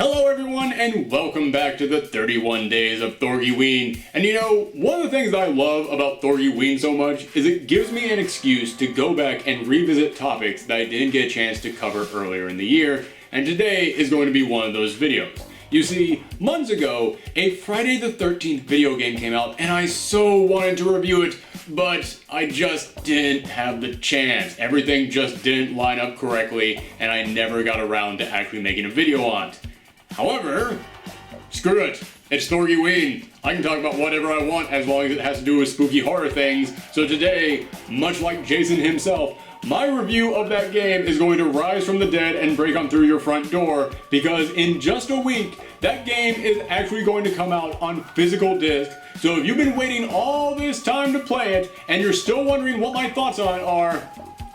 Hello everyone and welcome back to the 31 Days of THORGIWEEN. And you know, one of the things that I love about THORGIWEEN so much is it gives me an excuse to go back and revisit topics that I didn't get a chance to cover earlier in the year, and today is going to be one of those videos. You see, months ago, a Friday the 13th video game came out and I so wanted to review it, but I just didn't have the chance. Everything just didn't line up correctly and I never got around to actually making a video on it. However, screw it. It's THORGIWEEN. I can talk about whatever I want as long as it has to do with spooky horror things. So today, much like Jason himself, my review of that game is going to rise from the dead and break on through your front door, because in just a week, that game is actually going to come out on physical disc. So if you've been waiting all this time to play it and you're still wondering what my thoughts on it are,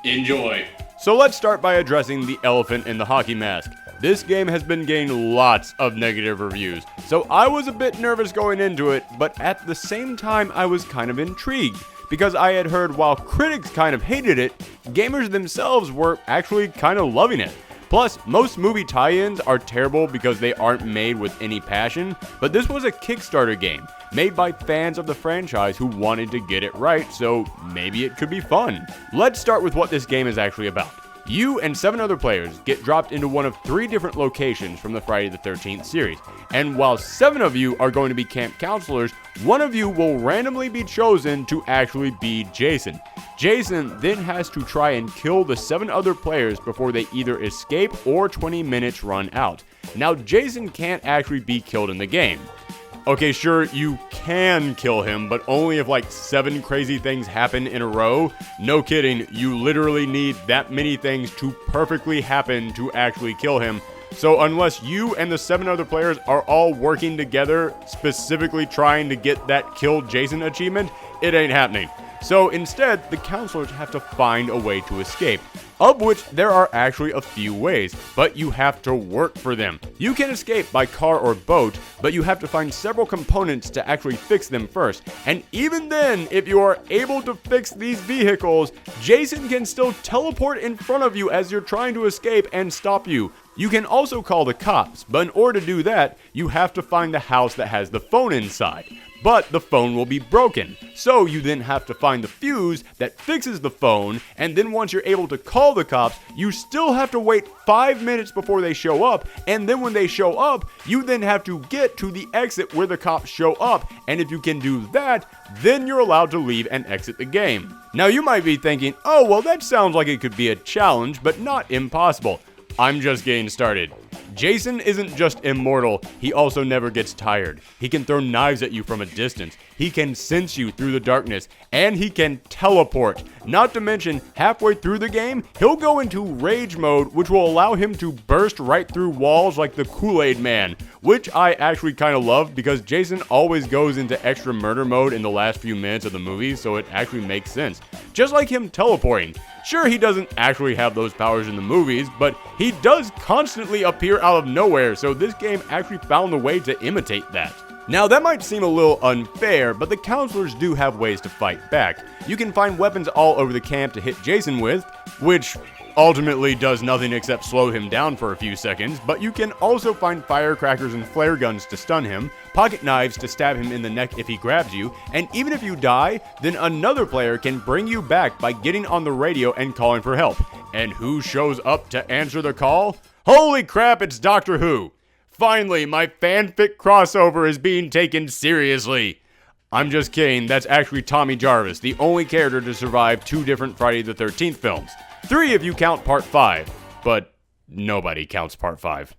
enjoy. So let's start by addressing the elephant in the hockey mask. This game has been getting lots of negative reviews, so I was a bit nervous going into it, but at the same time I was kind of intrigued, because I had heard while critics kind of hated it, gamers themselves were actually kind of loving it. Plus, most movie tie-ins are terrible because they aren't made with any passion, but this was a Kickstarter game, made by fans of the franchise who wanted to get it right, so maybe it could be fun. Let's start with what this game is actually about. You and 7 other players get dropped into one of 3 different locations from the Friday the 13th series, and while 7 of you are going to be camp counselors, one of you will randomly be chosen to actually be Jason. Jason then has to try and kill the 7 other players before they either escape or 20 minutes run out. Now, Jason can't actually be killed in the game. Okay, sure, you can kill him, but only if like 7 crazy things happen in a row. No kidding, you literally need that many things to perfectly happen to actually kill him. So unless you and the 7 other players are all working together, specifically trying to get that Kill Jason achievement, it ain't happening. So instead, the counselors have to find a way to escape, of which there are actually a few ways, but you have to work for them. You can escape by car or boat, but you have to find several components to actually fix them first. And even then, if you are able to fix these vehicles, Jason can still teleport in front of you as you're trying to escape and stop you. You can also call the cops, but in order to do that, you have to find the house that has the phone inside. But the phone will be broken, so you then have to find the fuse that fixes the phone, and then once you're able to call the cops, you still have to wait 5 minutes before they show up, and then when they show up, you then have to get to the exit where the cops show up, and if you can do that, then you're allowed to leave and exit the game. Now you might be thinking, oh well, that sounds like it could be a challenge, but not impossible. I'm just getting started. Jason isn't just immortal, he also never gets tired. He can throw knives at you from a distance, he can sense you through the darkness, and he can teleport. Not to mention, halfway through the game, he'll go into rage mode, which will allow him to burst right through walls like the Kool-Aid Man, which I actually kind of love because Jason always goes into extra murder mode in the last few minutes of the movie, so it actually makes sense. Just like him teleporting. Sure, he doesn't actually have those powers in the movies, but he does constantly appear out of nowhere, so this game actually found a way to imitate that. Now, that might seem a little unfair, but the counselors do have ways to fight back. You can find weapons all over the camp to hit Jason with, which ultimately does nothing except slow him down for a few seconds, but you can also find firecrackers and flare guns to stun him, pocket knives to stab him in the neck if he grabs you, and even if you die, then another player can bring you back by getting on the radio and calling for help. And who shows up to answer the call? Holy crap, it's Doctor Who! Finally, my fanfic crossover is being taken seriously! I'm just kidding, that's actually Tommy Jarvis, the only character to survive 2 different Friday the 13th films. 3 if you count Part 5, but nobody counts Part 5.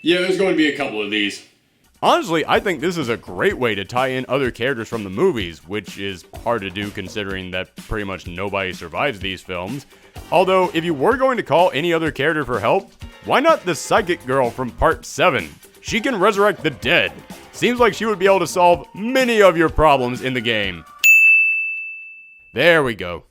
Yeah, there's going to be a couple of these. Honestly, I think this is a great way to tie in other characters from the movies, which is hard to do considering that pretty much nobody survives these films. Although, if you were going to call any other character for help, why not the psychic girl from Part 7? She can resurrect the dead. Seems like she would be able to solve many of your problems in the game. There we go.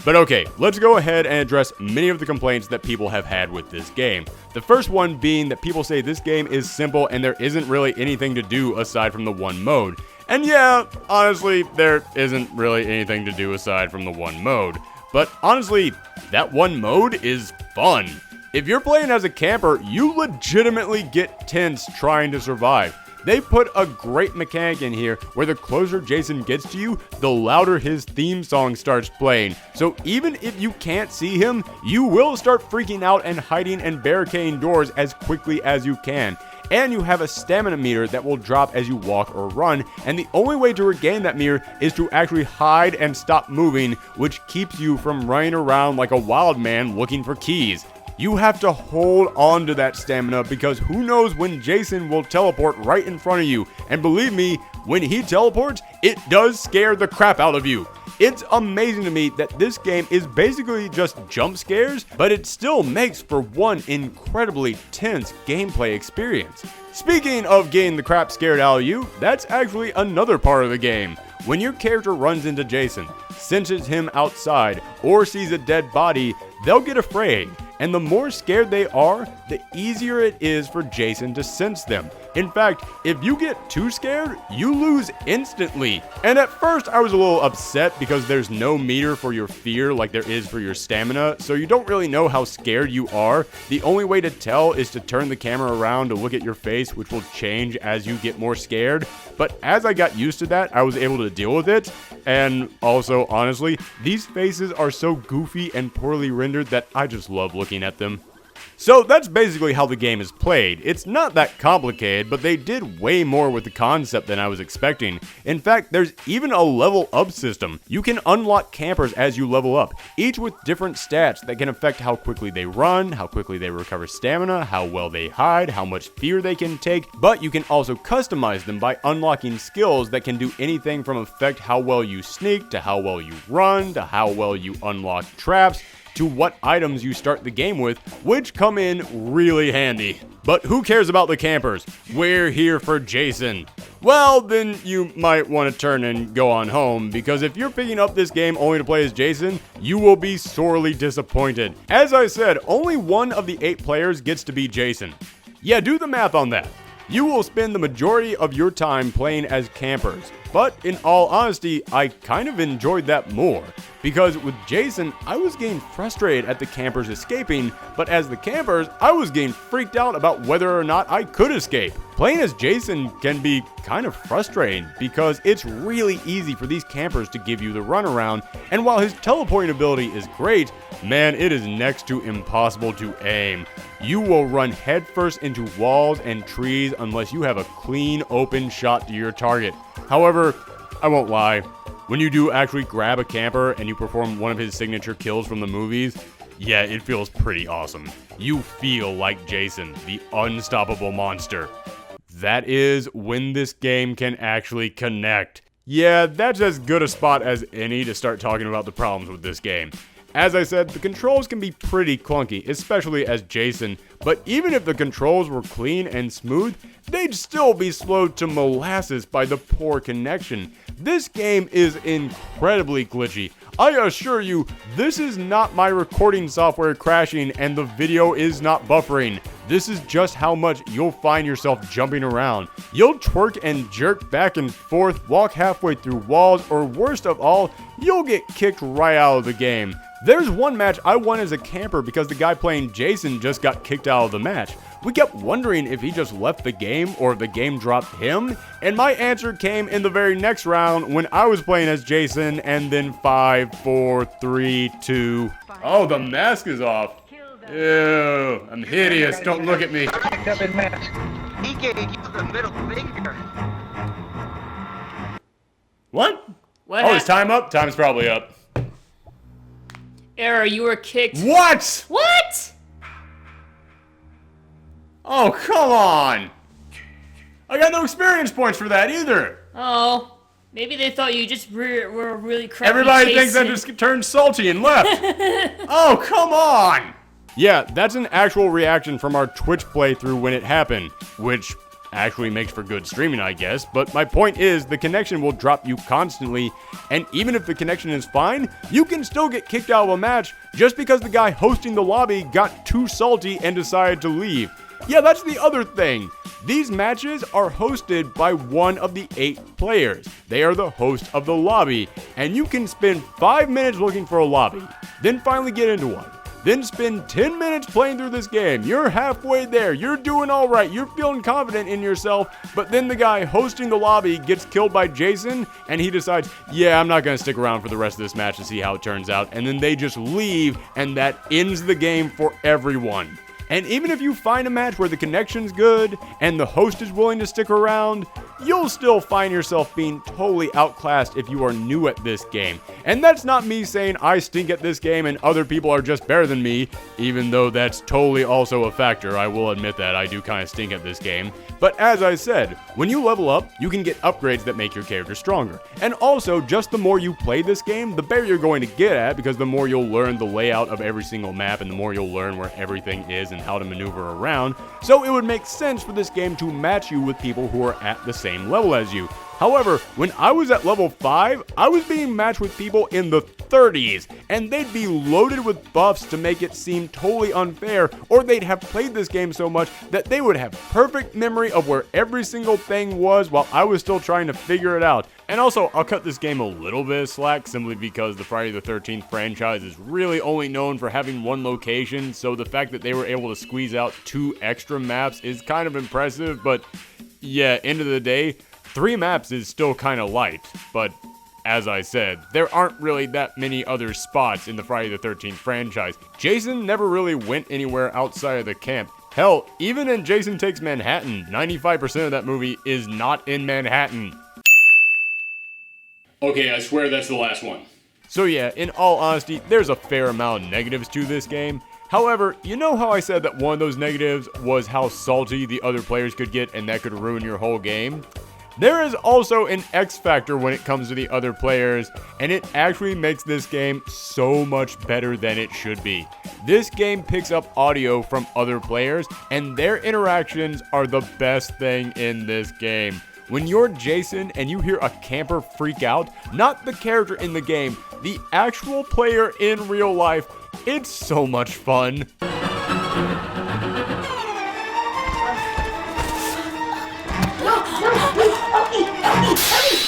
But okay, let's go ahead and address many of the complaints that people have had with this game. The first one being that people say this game is simple and there isn't really anything to do aside from the one mode. And yeah, honestly, there isn't really anything to do aside from the one mode. But honestly, that one mode is fun. If you're playing as a camper, you legitimately get tense trying to survive. They put a great mechanic in here where the closer Jason gets to you, the louder his theme song starts playing. So even if you can't see him, you will start freaking out and hiding and barricading doors as quickly as you can. And you have a stamina meter that will drop as you walk or run, and the only way to regain that meter is to actually hide and stop moving, which keeps you from running around like a wild man looking for keys. You have to hold on to that stamina because who knows when Jason will teleport right in front of you. And believe me, when he teleports, it does scare the crap out of you. It's amazing to me that this game is basically just jump scares, but it still makes for one incredibly tense gameplay experience. Speaking of getting the crap scared out of you, that's actually another part of the game. When your character runs into Jason, senses him outside, or sees a dead body, they'll get afraid. And the more scared they are, the easier it is for Jason to sense them. In fact, if you get too scared, you lose instantly. And at first I was a little upset because there's no meter for your fear like there is for your stamina, so you don't really know how scared you are. The only way to tell is to turn the camera around to look at your face, which will change as you get more scared. But as I got used to that, I was able to deal with it. And also, honestly, these faces are so goofy and poorly rendered that I just love looking at them. So that's basically how the game is played. It's not that complicated, but they did way more with the concept than I was expecting. In fact, there's even a level up system. You can unlock campers as you level up, each with different stats that can affect how quickly they run, how quickly they recover stamina, how well they hide, how much fear they can take, but you can also customize them by unlocking skills that can do anything from affect how well you sneak, to how well you run, to how well you unlock traps, to what items you start the game with, which come in really handy. But who cares about the campers? We're here for Jason. Well, then you might want to turn and go on home, because if you're picking up this game only to play as Jason, you will be sorely disappointed. As I said, only one of the 8 players gets to be Jason. Yeah, do the math on that. You will spend the majority of your time playing as campers. But in all honesty, I kind of enjoyed that more. Because with Jason, I was getting frustrated at the campers escaping, but as the campers, I was getting freaked out about whether or not I could escape. Playing as Jason can be kind of frustrating because it's really easy for these campers to give you the runaround, and while his teleporting ability is great, man, it is next to impossible to aim. You will run headfirst into walls and trees unless you have a clean open shot to your target. However, I won't lie, when you do actually grab a camper and you perform one of his signature kills from the movies, yeah, it feels pretty awesome. You feel like Jason, the unstoppable monster. That is when this game can actually connect. Yeah, that's as good a spot as any to start talking about the problems with this game. As I said, the controls can be pretty clunky, especially as Jason, but even if the controls were clean and smooth, they'd still be slowed to molasses by the poor connection. This game is incredibly glitchy. I assure you, this is not my recording software crashing and the video is not buffering. This is just how much you'll find yourself jumping around. You'll twerk and jerk back and forth, walk halfway through walls, or worst of all, you'll get kicked right out of the game. There's one match I won as a camper because the guy playing Jason just got kicked out of the match. We kept wondering if he just left the game or if the game dropped him, and my answer came in the very next round when I was playing as Jason, and then 5, 4, 3, 2. Oh, the mask is off. Ew, I'm hideous. Don't look at me. He gave you the middle finger. What? What Oh, is time up? Time's probably up. Error, you were kicked. What? What? Oh, come on. I got no experience points for that either. Oh, maybe they thought you just were really crappy. Everybody thinks I just turned salty and left. Oh, come on. Yeah, that's an actual reaction from our Twitch playthrough when it happened, which actually makes for good streaming, I guess. But my point is, the connection will drop you constantly, and even if the connection is fine, you can still get kicked out of a match just because the guy hosting the lobby got too salty and decided to leave. Yeah, that's the other thing. These matches are hosted by one of the 8 players. They are the host of the lobby, and you can spend 5 minutes looking for a lobby, then finally get into one. then spend 10 minutes playing through this game. You're halfway there, you're doing alright, you're feeling confident in yourself, but then the guy hosting the lobby gets killed by Jason, and he decides, yeah, I'm not gonna stick around for the rest of this match to see how it turns out, and then they just leave, and that ends the game for everyone. And even if you find a match where the connection's good, and the host is willing to stick around, you'll still find yourself being totally outclassed if you are new at this game. And that's not me saying I stink at this game and other people are just better than me, even though that's totally also a factor. I will admit that I do kind of stink at this game. But as I said, when you level up, you can get upgrades that make your character stronger. And also, just the more you play this game, the better you're going to get at, because the more you'll learn the layout of every single map and the more you'll learn where everything is and how to maneuver around. So it would make sense for this game to match you with people who are at the same level as you. However, when I was at level 5, I was being matched with people in the 30s, and they'd be loaded with buffs to make it seem totally unfair, or they'd have played this game so much that they would have perfect memory of where every single thing was while I was still trying to figure it out. And also, I'll cut this game a little bit of slack simply because the Friday the 13th franchise is really only known for having one location, so the fact that they were able to squeeze out 2 extra maps is kind of impressive, but yeah, end of the day, 3 maps is still kind of light, but as I said, there aren't really that many other spots in the Friday the 13th franchise. Jason never really went anywhere outside of the camp. Hell, even in Jason Takes Manhattan, 95% of that movie is not in Manhattan. Okay, I swear that's the last one. So yeah, in all honesty, there's a fair amount of negatives to this game. However, you know how I said that one of those negatives was how salty the other players could get and that could ruin your whole game? There is also an X factor when it comes to the other players, and it actually makes this game so much better than it should be. This game picks up audio from other players, and their interactions are the best thing in this game. When you're Jason and you hear a camper freak out, not the character in the game, the actual player in real life, it's so much fun.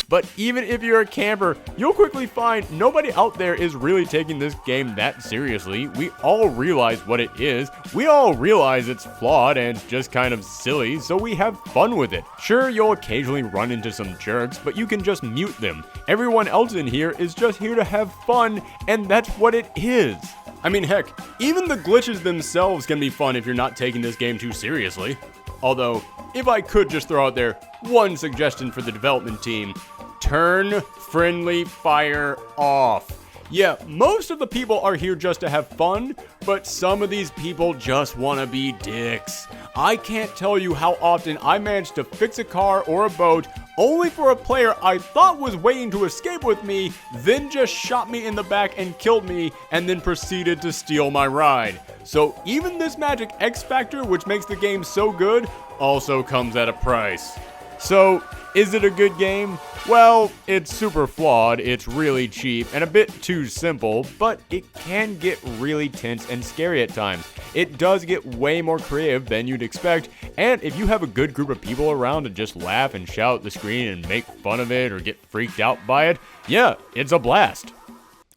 But even if you're a camper, you'll quickly find nobody out there is really taking this game that seriously. We all realize what it is. We all realize it's flawed and it's just kind of silly, so we have fun with it. Sure, you'll occasionally run into some jerks, but you can just mute them. Everyone else in here is just here to have fun, and that's what it is. I mean, heck, even the glitches themselves can be fun if you're not taking this game too seriously. Although, if I could just throw out there one suggestion for the development team, turn friendly fire off. Yeah, most of the people are here just to have fun, but some of these people just want to be dicks. I can't tell you how often I managed to fix a car or a boat only for a player I thought was waiting to escape with me, then just shot me in the back and killed me, and then proceeded to steal my ride. So even this magic X factor, which makes the game so good, also comes at a price. So, is it a good game? Well, it's super flawed, it's really cheap, and a bit too simple, but it can get really tense and scary at times. It does get way more creative than you'd expect, and if you have a good group of people around to just laugh and shout at the screen and make fun of it or get freaked out by it, yeah, it's a blast.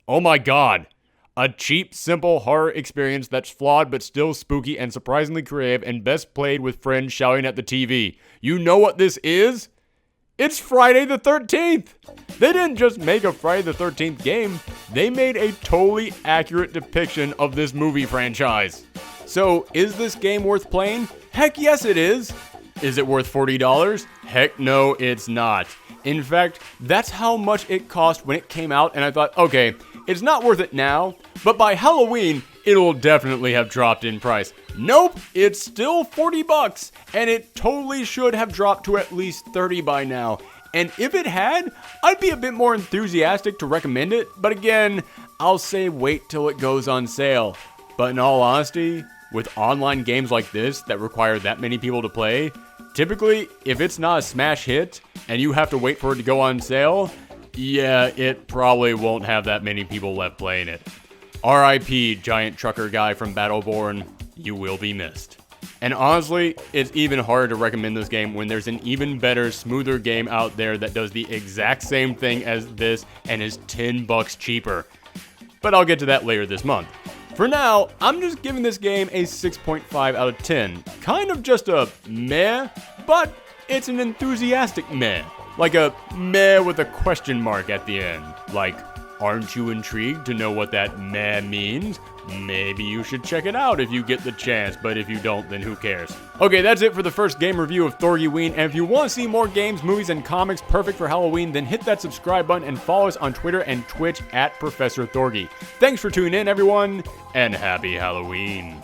Oh my god. A cheap, simple horror experience that's flawed but still spooky and surprisingly creative and best played with friends shouting at the TV. You know what this is? It's Friday the 13th! They didn't just make a Friday the 13th game, they made a totally accurate depiction of this movie franchise. So, is this game worth playing? Heck yes it is! Is it worth $40? Heck no, it's not. In fact, that's how much it cost when it came out, and I thought, okay, it's not worth it now, but by Halloween, it'll definitely have dropped in price. Nope, it's still $40, and it totally should have dropped to at least $30 by now. And if it had, I'd be a bit more enthusiastic to recommend it, but again, I'll say wait till it goes on sale. But in all honesty, with online games like this that require that many people to play, typically, if it's not a smash hit, and you have to wait for it to go on sale, yeah, it probably won't have that many people left playing it. R.I.P. giant trucker guy from Battleborn, you will be missed. And honestly, it's even harder to recommend this game when there's an even better, smoother game out there that does the exact same thing as this and is $10 cheaper. But I'll get to that later this month. For now, I'm just giving this game a 6.5 out of 10. Kind of just a meh, but it's an enthusiastic meh. Like a meh with a question mark at the end. Like, aren't you intrigued to know what that meh means? Maybe you should check it out if you get the chance, but if you don't, then who cares? Okay, that's it for the first game review of THORGIWEEN, and if you want to see more games, movies, and comics perfect for Halloween, then hit that subscribe button and follow us on Twitter and Twitch at Professor Thorgy. Thanks for tuning in, everyone, and happy Halloween.